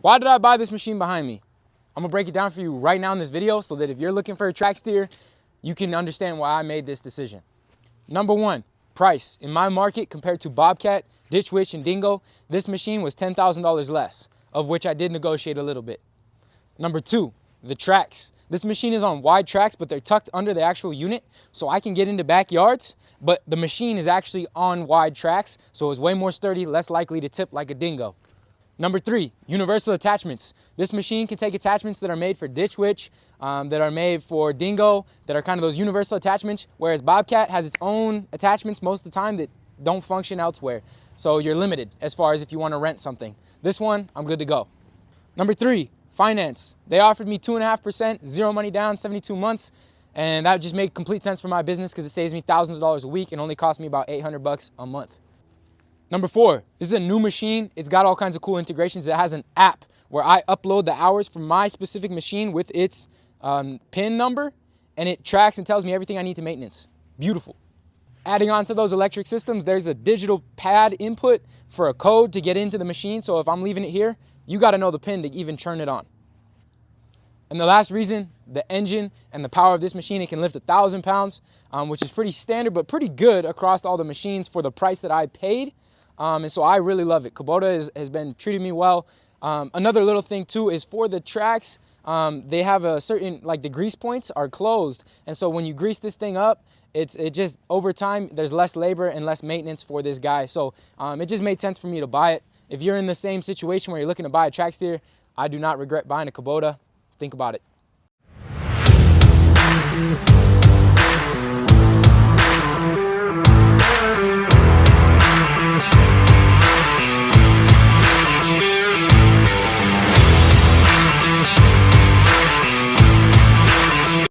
Why did I buy this machine behind me? I'm gonna break it down for you right now in this video so that if you're looking for a track steer, you can understand why I made this decision. Number one, price. In my market compared to Bobcat, Ditch Witch, and Dingo, this machine was $10,000 less, of which I did negotiate a little bit. Number two, the tracks. This machine is on wide tracks, but they're tucked under the actual unit, so I can get into backyards, but the machine is actually on wide tracks, so it's way more sturdy, less likely to tip like a Dingo. Number three, universal attachments. This machine can take attachments that are made for Ditch Witch, that are made for Dingo, that are kind of those universal attachments, whereas Bobcat has its own attachments most of the time that don't function elsewhere. So you're limited as far as if you want to rent something. This one, I'm good to go. Number three, finance. They offered me 2.5%, zero money down, 72 months, and that just made complete sense for my business because it saves me thousands of dollars a week and only costs me about $800 a month. Number four, this is a new machine. It's got all kinds of cool integrations. It has an app where I upload the hours from my specific machine with its PIN number, and it tracks and tells me everything I need to maintenance. Beautiful. Adding on to those electric systems, there's a digital pad input for a code to get into the machine. So if I'm leaving it here, you got to know the PIN to even turn it on. And the last reason, the engine and the power of this machine, it can lift 1,000 pounds, which is pretty standard, but pretty good across all the machines for the price that I paid. And so I really love it. Kubota has been treating me well. Another little thing too is for the tracks, they have a certain, like the grease points are closed. And so when you grease this thing up, it just, over time, there's less labor and less maintenance for this guy. So it just made sense for me to buy it. If you're in the same situation where you're looking to buy a track steer, I do not regret buying a Kubota. Think about it.